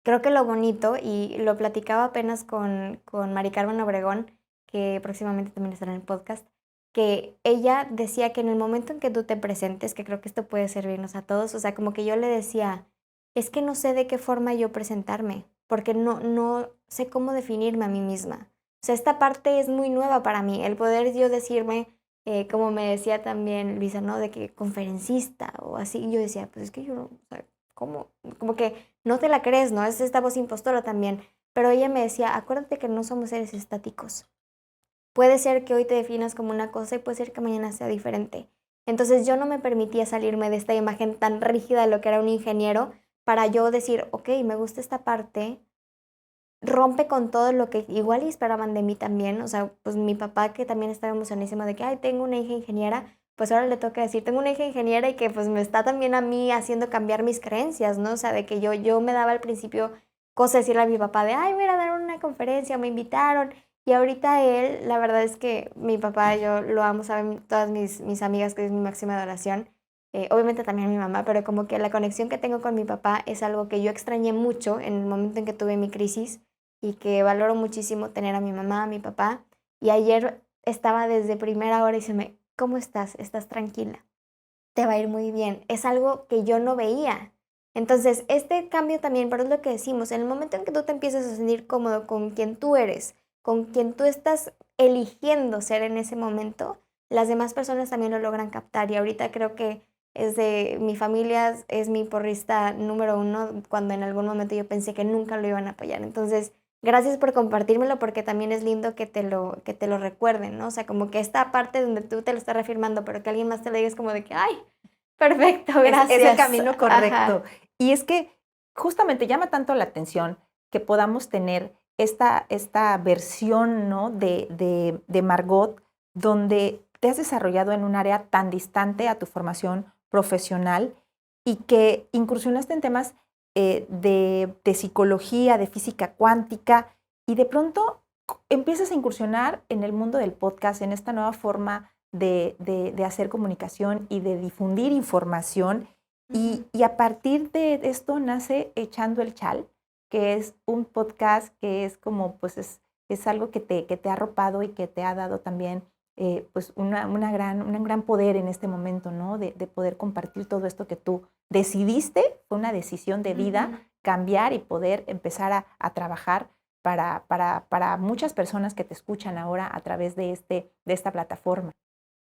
Creo que lo bonito, y lo platicaba apenas con Mari Carmen Obregón, que próximamente también estará en el podcast, que ella decía que en el momento en que tú te presentes, que creo que esto puede servirnos a todos, o sea, como que yo le decía, es que no sé de qué forma yo presentarme, porque no sé cómo definirme a mí misma. O sea, esta parte es muy nueva para mí, el poder yo decirme, como me decía también Luisa, ¿no? De que conferencista o así, y yo decía, pues es que yo, o sea, ¿cómo? Como que no te la crees, ¿no? Es esta voz impostora también. Pero ella me decía, acuérdate que no somos seres estáticos. Puede ser que hoy te definas como una cosa y puede ser que mañana sea diferente. Entonces yo no me permitía salirme de esta imagen tan rígida de lo que era un ingeniero para yo decir, ok, me gusta esta parte, rompe con todo lo que igual y esperaban de mí también. O sea, pues mi papá que también estaba emocionísimo de que, ay, tengo una hija ingeniera, pues ahora le toca decir, tengo una hija ingeniera y que pues me está también a mí haciendo cambiar mis creencias, ¿no? O sea, de que yo me daba al principio cosa decirle a mi papá de, ay, voy a ir a dar una conferencia, me invitaron. Y ahorita él, la verdad es que mi papá, yo lo amo, saben todas mis amigas que es mi máxima adoración. obviamente también mi mamá, pero como que la conexión que tengo con mi papá es algo que yo extrañé mucho en el momento en que tuve mi crisis y que valoro muchísimo tener a mi mamá, a mi papá. Y ayer estaba desde primera hora y se me, ¿cómo estás? ¿Estás tranquila? Te va a ir muy bien. Es algo que yo no veía. Entonces, este cambio también, pero es lo que decimos, en el momento en que tú te empiezas a sentir cómodo con quien tú eres, con quien tú estás eligiendo ser en ese momento, las demás personas también lo logran captar. Y ahorita creo que es de mi familia, es mi porrista número uno, cuando en algún momento yo pensé que nunca lo iban a apoyar. Entonces, gracias por compartírmelo, porque también es lindo que te lo recuerden, ¿no? O sea, como que esta parte donde tú te lo estás reafirmando, pero que alguien más te lo diga es como de que, ay, perfecto, gracias. Es el camino correcto. Ajá. Y es que justamente llama tanto la atención que podamos tener esta versión, ¿no? de Margot, donde te has desarrollado en un área tan distante a tu formación profesional y que incursionaste en temas de psicología, de física cuántica, y de pronto empiezas a incursionar en el mundo del podcast, en esta nueva forma de hacer comunicación y de difundir información. Y a partir de esto nace Echando el Chal, que es un podcast que es como, pues es algo que te ha arropado y que te ha dado también pues un gran poder en este momento, ¿no? De poder compartir todo esto que tú decidiste, fue una decisión de vida, cambiar y poder empezar a trabajar para muchas personas que te escuchan ahora a través de esta plataforma.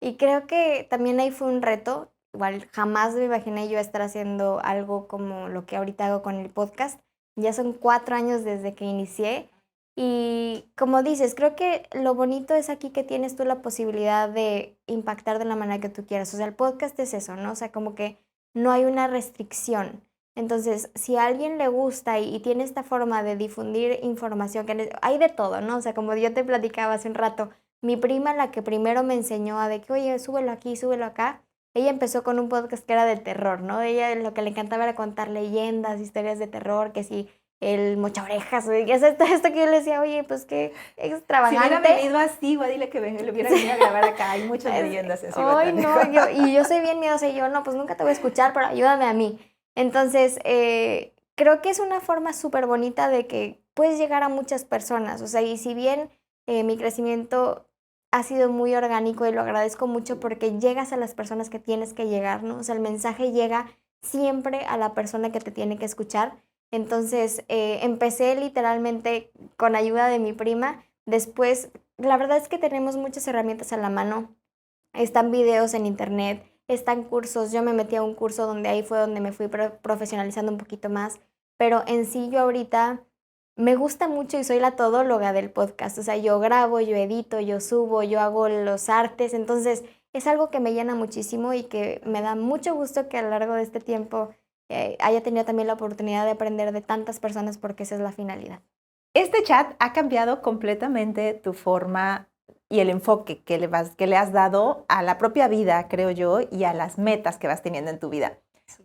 Y creo que también ahí fue un reto. Igual jamás me imaginé yo estar haciendo algo como lo que ahorita hago con el podcast. Ya son 4 años desde que inicié. Y como dices, creo que lo bonito es aquí que tienes tú la posibilidad de impactar de la manera que tú quieras. O sea, el podcast es eso, ¿no? O sea, como que no hay una restricción. Entonces, si a alguien le gusta y tiene esta forma de difundir información, que hay de todo, ¿no? O sea, como yo te platicaba hace un rato, mi prima, la que primero me enseñó a de que, oye, súbelo aquí, súbelo acá, ella empezó con un podcast que era de terror, ¿no? Ella lo que le encantaba era contar leyendas, historias de terror, que si el mocha orejas, que es esto que yo le decía, oye, pues qué extravagante. Si hubiera venido así, igual dile que le hubiera venido a grabar acá, hay muchas leyendas así. Ay, no, yo soy bien miedosa y yo, no, pues nunca te voy a escuchar, pero ayúdame a mí. Entonces, creo que es una forma súper bonita de que puedes llegar a muchas personas, o sea, y si bien mi crecimiento ha sido muy orgánico y lo agradezco mucho porque llegas a las personas que tienes que llegar, ¿no? O sea, el mensaje llega siempre a la persona que te tiene que escuchar. Entonces, empecé literalmente con ayuda de mi prima. Después, la verdad es que tenemos muchas herramientas a la mano. Están videos en internet, están cursos. Yo me metí a un curso donde ahí fue donde me fui profesionalizando un poquito más. Pero en sí yo ahorita me gusta mucho y soy la todóloga del podcast. O sea, yo grabo, yo edito, yo subo, yo hago los artes. Entonces, es algo que me llena muchísimo y que me da mucho gusto que a lo largo de este tiempo haya tenido también la oportunidad de aprender de tantas personas, porque esa es la finalidad. Este chat ha cambiado completamente tu forma y el enfoque que le has dado a la propia vida, creo yo, y a las metas que vas teniendo en tu vida.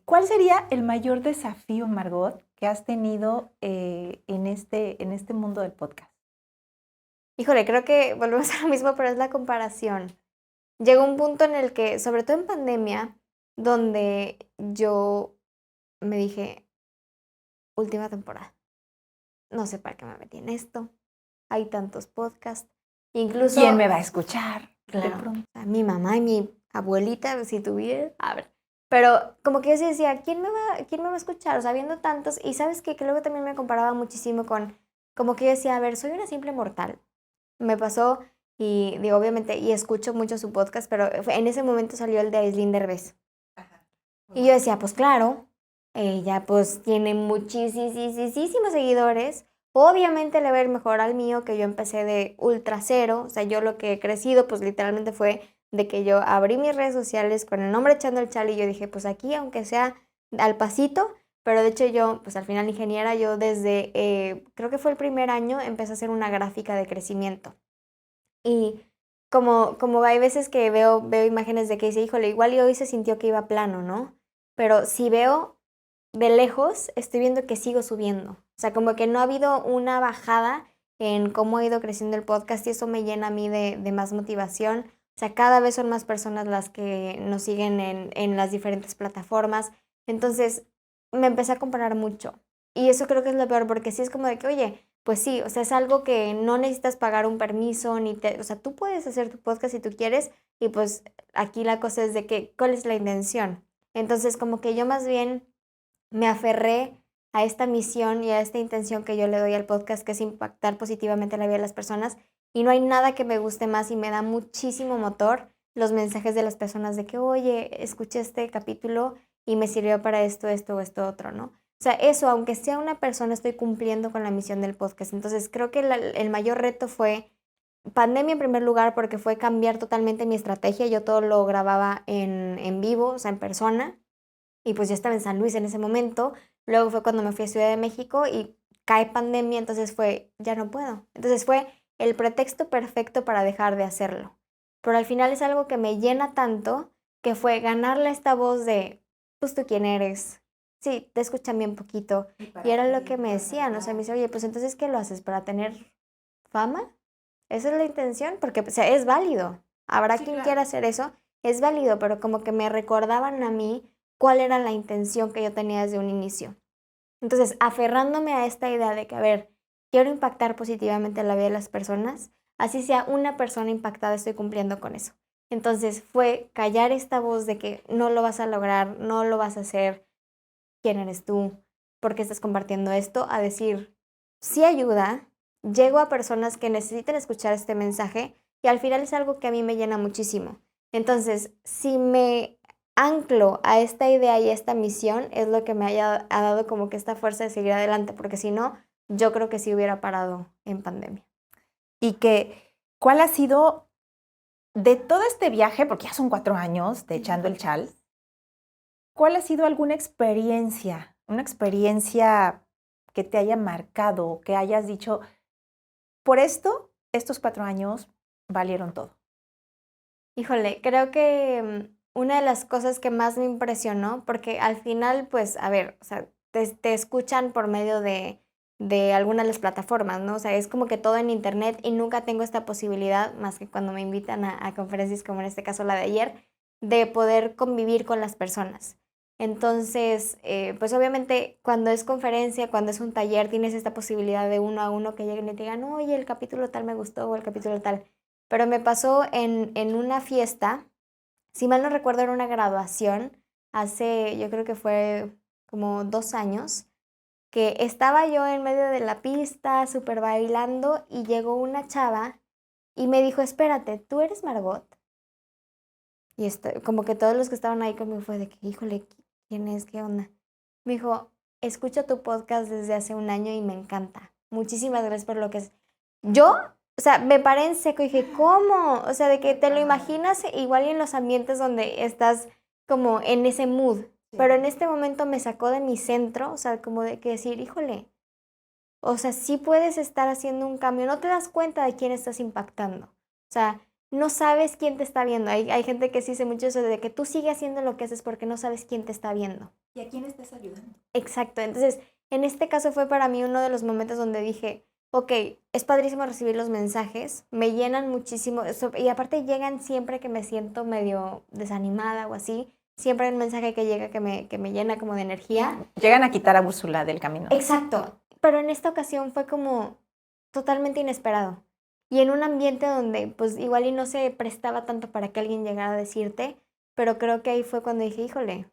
¿Cuál sería el mayor desafío, Margot, que has tenido en este mundo del podcast? Híjole, creo que volvemos a lo mismo, pero es la comparación. Llegó un punto en el que, sobre todo en pandemia, donde yo me dije, última temporada, no sé para qué me metí en esto, hay tantos podcasts, incluso... ¿Quién me va a escuchar? Claro, o sea, mi mamá y mi abuelita, si tuviera, a ver. Pero como que yo sí decía, ¿quién me va a escuchar? O sea, viendo tantos, y ¿sabes qué? Que luego también me comparaba muchísimo con, como que yo decía, a ver, soy una simple mortal. Me pasó, y digo, obviamente, y escucho mucho su podcast, pero en ese momento salió el de Aislinn Derbez. Ajá. Y yo decía, pues claro, ella pues tiene muchísimos seguidores. Obviamente le va a ir mejor al mío, que yo empecé de ultra cero. O sea, yo lo que he crecido pues literalmente fue de que yo abrí mis redes sociales con el nombre Echando el Chal y yo dije, pues aquí, aunque sea al pasito, pero de hecho yo, pues al final ingeniera, yo desde, creo que fue el primer año, empecé a hacer una gráfica de crecimiento. Y como hay veces que veo imágenes de que dice, híjole, igual y hoy se sintió que iba plano, ¿no? Pero si veo de lejos, estoy viendo que sigo subiendo. O sea, como que no ha habido una bajada en cómo ha ido creciendo el podcast y eso me llena a mí de más motivación. O sea, cada vez son más personas las que nos siguen en las diferentes plataformas. Entonces, me empecé a comparar mucho. Y eso creo que es lo peor, porque sí es como de que, oye, pues sí, o sea, es algo que no necesitas pagar un permiso, o sea, tú puedes hacer tu podcast si tú quieres, y pues aquí la cosa es de que, ¿cuál es la intención? Entonces, como que yo más bien me aferré a esta misión y a esta intención que yo le doy al podcast, que es impactar positivamente la vida de las personas, y no hay nada que me guste más y me da muchísimo motor los mensajes de las personas de que, oye, escuché este capítulo y me sirvió para esto, esto o esto otro, ¿no? O sea, eso, aunque sea una persona, estoy cumpliendo con la misión del podcast. Entonces, creo que el mayor reto fue pandemia en primer lugar, porque fue cambiar totalmente mi estrategia. Yo todo lo grababa en vivo, o sea, en persona, y pues yo estaba en San Luis en ese momento. Luego fue cuando me fui a Ciudad de México y cae pandemia, entonces fue, ya no puedo. Entonces fue el pretexto perfecto para dejar de hacerlo. Pero al final es algo que me llena tanto, que fue ganarle esta voz de, pues tú quién eres. Sí, te escuchan bien poquito. Y era lo que me decían, o sea, me dice, oye, pues entonces, ¿qué lo haces? ¿Para tener fama? ¿Esa es la intención? Porque, o sea, es válido. Habrá Sí, quien claro. quiera hacer eso, es válido, pero como que me recordaban a mí cuál era la intención que yo tenía desde un inicio. Entonces, aferrándome a esta idea de que, a ver, quiero impactar positivamente la vida de las personas, así sea una persona impactada, estoy cumpliendo con eso. Entonces, fue callar esta voz de que no lo vas a lograr, no lo vas a hacer, quién eres tú, por qué estás compartiendo esto, a decir, sí ayuda, llego a personas que necesiten escuchar este mensaje y al final es algo que a mí me llena muchísimo. Entonces, si me anclo a esta idea y a esta misión, es lo que me ha dado como que esta fuerza de seguir adelante, porque si no, yo creo que sí hubiera parado en pandemia. Y que, ¿cuál ha sido de todo este viaje, porque ya son 4 años de Echando el Chal, cuál ha sido alguna experiencia, una experiencia que te haya marcado, que hayas dicho, por esto, estos 4 años valieron todo? Híjole, creo que una de las cosas que más me impresionó, porque al final, pues, a ver, o sea, te escuchan por medio de algunas de las plataformas, ¿no? O sea, es como que todo en internet y nunca tengo esta posibilidad, más que cuando me invitan a conferencias como en este caso la de ayer, de poder convivir con las personas. Entonces, pues obviamente cuando es conferencia, cuando es un taller, tienes esta posibilidad de uno a uno que lleguen y te digan, oye, el capítulo tal me gustó o el capítulo tal. Pero me pasó en una fiesta, si mal no recuerdo era una graduación, hace yo creo que fue como 2 años, que estaba yo en medio de la pista, súper bailando, y llegó una chava y me dijo, espérate, ¿tú eres Margot? Y como que todos los que estaban ahí conmigo fue de que, híjole, ¿quién es? ¿Qué onda? Me dijo, escucho tu podcast desde hace un año y me encanta. Muchísimas gracias por lo que es. Yo, o sea, me paré en seco y dije, ¿cómo? O sea, de que te lo imaginas igual y en los ambientes donde estás como en ese mood. Pero en este momento me sacó de mi centro, o sea, como de que decir, híjole, o sea, sí puedes estar haciendo un cambio, no te das cuenta de quién estás impactando. O sea, no sabes quién te está viendo. Hay gente que sí dice mucho eso de que tú sigues haciendo lo que haces porque no sabes quién te está viendo. ¿Y a quién estás ayudando? Exacto. Entonces, en este caso fue para mí uno de los momentos donde dije, ok, es padrísimo recibir los mensajes, me llenan muchísimo, y aparte llegan siempre que me siento medio desanimada o así, siempre hay un mensaje que llega que me llena como de energía. Llegan a quitar a Úrsula del camino. Exacto, pero en esta ocasión fue como totalmente inesperado. Y en un ambiente donde pues igual y no se prestaba tanto para que alguien llegara a decirte, pero creo que ahí fue cuando dije, híjole,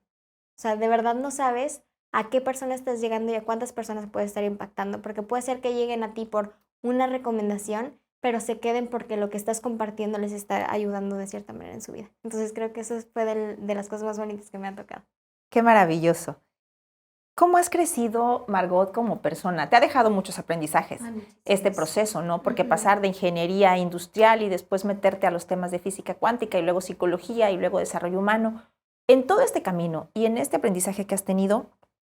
o sea, de verdad no sabes a qué persona estás llegando y a cuántas personas puedes estar impactando, porque puede ser que lleguen a ti por una recomendación, pero se queden porque lo que estás compartiendo les está ayudando de cierta manera en su vida. Entonces creo que eso fue de las cosas más bonitas que me han tocado. Qué maravilloso. ¿Cómo has crecido, Margot, como persona? Te ha dejado muchos aprendizajes este proceso, ¿no? Porque pasar de ingeniería industrial y después meterte a los temas de física cuántica y luego psicología y luego desarrollo humano, en todo este camino y en este aprendizaje que has tenido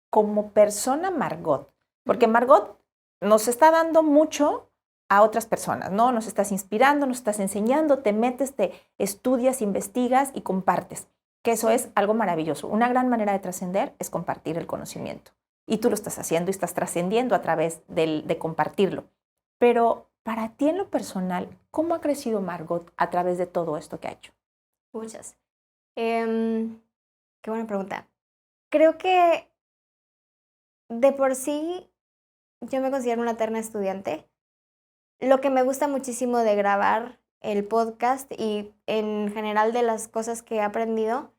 como persona Margot, porque Margot nos está dando mucho a otras personas, ¿no? Nos estás inspirando, nos estás enseñando, te metes, te estudias, investigas y compartes. Que eso es algo maravilloso. Una gran manera de trascender es compartir el conocimiento. Y tú lo estás haciendo y estás trascendiendo a través de compartirlo. Pero para ti en lo personal, ¿cómo ha crecido Margot a través de todo esto que ha hecho? Muchas. Qué buena pregunta. Creo que de por sí yo me considero una eterna estudiante. Lo que me gusta muchísimo de grabar el podcast y en general de las cosas que he aprendido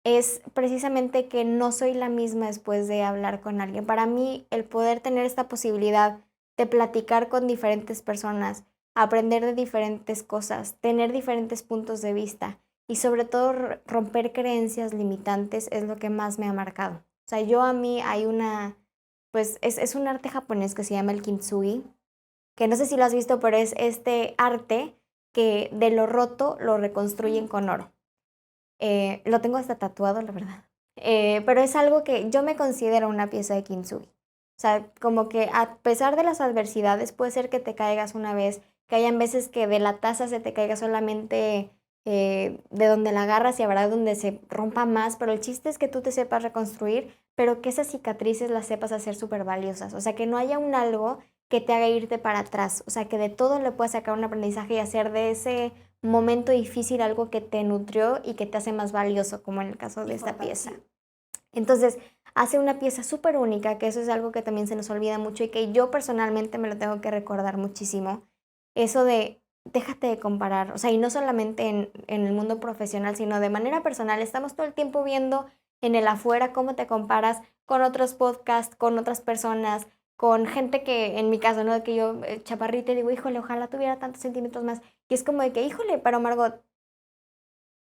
es precisamente que no soy la misma después de hablar con alguien. Para mí, el poder tener esta posibilidad de platicar con diferentes personas, aprender de diferentes cosas, tener diferentes puntos de vista y sobre todo romper creencias limitantes es lo que más me ha marcado. O sea, a mí hay pues es un arte japonés que se llama el kintsugi, que no sé si lo has visto, pero es este arte que de lo roto lo reconstruyen con oro. Lo tengo hasta tatuado, la verdad. Pero es algo que yo me considero una pieza de kintsugi. O sea, como que a pesar de las adversidades, puede ser que te caigas una vez, que hayan veces que de la taza se te caiga solamente de donde la agarras y habrá donde se rompa más, pero el chiste es que tú te sepas reconstruir, pero que esas cicatrices las sepas hacer súper valiosas. O sea, que no haya un algo que te haga irte para atrás. O sea, que de todo le puedas sacar un aprendizaje y hacer de ese momento difícil algo que te nutrió y que te hace más valioso, como en el caso de esta pieza. Entonces, hace una pieza súper única, que eso es algo que también se nos olvida mucho y que yo personalmente me lo tengo que recordar muchísimo. Eso de déjate de comparar, o sea, y no solamente en el mundo profesional, sino de manera personal. Estamos todo el tiempo viendo en el afuera cómo te comparas con otros podcasts, con otras personas, con gente que, en mi caso, ¿no? Que yo, chaparrita, y digo, híjole, ojalá tuviera tantos centímetros más. Y es como de que, híjole, pero Margot,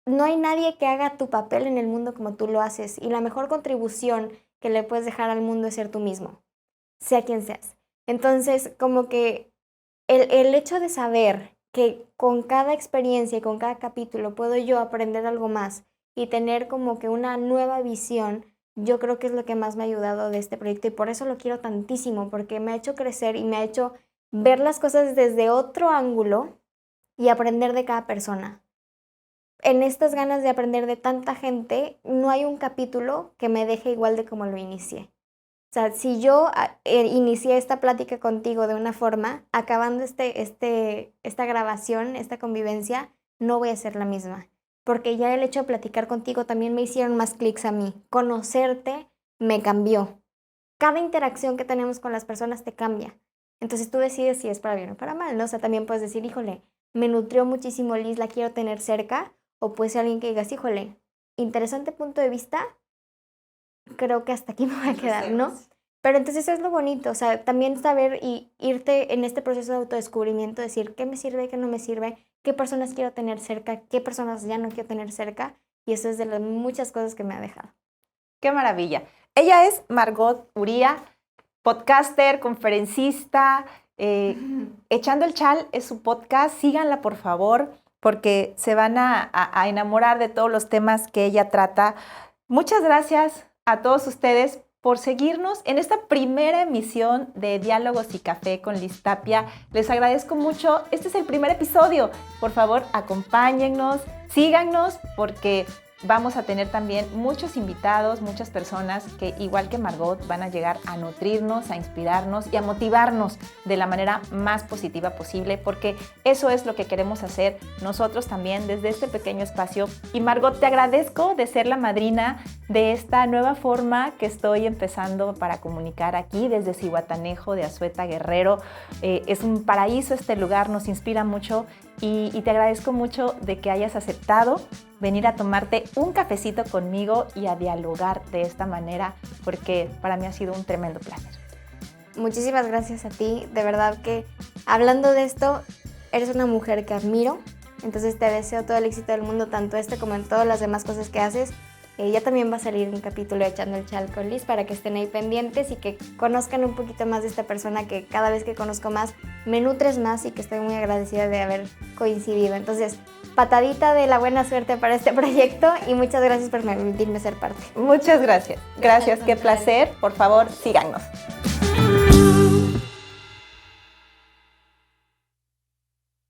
no hay nadie que haga tu papel en el mundo como tú lo haces. Y la mejor contribución que le puedes dejar al mundo es ser tú mismo, sea quien seas. Entonces, como que el hecho de saber que con cada experiencia y con cada capítulo puedo yo aprender algo más y tener como que una nueva visión, yo creo que es lo que más me ha ayudado de este proyecto y por eso lo quiero tantísimo, porque me ha hecho crecer y me ha hecho ver las cosas desde otro ángulo y aprender de cada persona. En estas ganas de aprender de tanta gente, no hay un capítulo que me deje igual de como lo inicié. O sea, si yo inicié esta plática contigo de una forma, acabando esta grabación, esta convivencia, no voy a ser la misma. Porque ya el hecho de platicar contigo también me hicieron más clics a mí. Conocerte me cambió. Cada interacción que tenemos con las personas te cambia. Entonces tú decides si es para bien o para mal, ¿no? O sea, también puedes decir, híjole, me nutrió muchísimo Liz, la quiero tener cerca. O puede ser alguien que digas, híjole, interesante punto de vista, creo que hasta aquí me voy a quedar, ¿no? Pero entonces eso es lo bonito, o sea, también saber y irte en este proceso de autodescubrimiento, decir qué me sirve, qué no me sirve, qué personas quiero tener cerca, qué personas ya no quiero tener cerca, y eso es de las muchas cosas que me ha dejado. ¡Qué maravilla! Ella es Margot Uría, podcaster, conferencista, Echando el Chal es su podcast, síganla por favor, porque se van a enamorar de todos los temas que ella trata. Muchas gracias a todos ustedes por seguirnos en esta primera emisión de Diálogos y Café con Liz Tapia. Les agradezco mucho. Este es el primer episodio. Por favor, acompáñennos, síganos, porque vamos a tener también muchos invitados, muchas personas que, igual que Margot, van a llegar a nutrirnos, a inspirarnos y a motivarnos de la manera más positiva posible, porque eso es lo que queremos hacer nosotros también desde este pequeño espacio. Y Margot, te agradezco de ser la madrina de esta nueva forma que estoy empezando para comunicar aquí desde Zihuatanejo de Azueta, Guerrero. Es un paraíso este lugar, nos inspira mucho y te agradezco mucho de que hayas aceptado venir a tomarte un cafecito conmigo y a dialogar de esta manera, porque para mí ha sido un tremendo placer. Muchísimas gracias a ti, de verdad que hablando de esto, eres una mujer que admiro, entonces te deseo todo el éxito del mundo, tanto como en todas las demás cosas que haces. Ya también va a salir un capítulo de Echando el Chal con Liz para que estén ahí pendientes y que conozcan un poquito más de esta persona que cada vez que conozco más me nutres más y que estoy muy agradecida de haber coincidido. Entonces, patadita de la buena suerte para este proyecto y muchas gracias por permitirme ser parte. Muchas gracias. Gracias, qué placer. Por favor, síganos.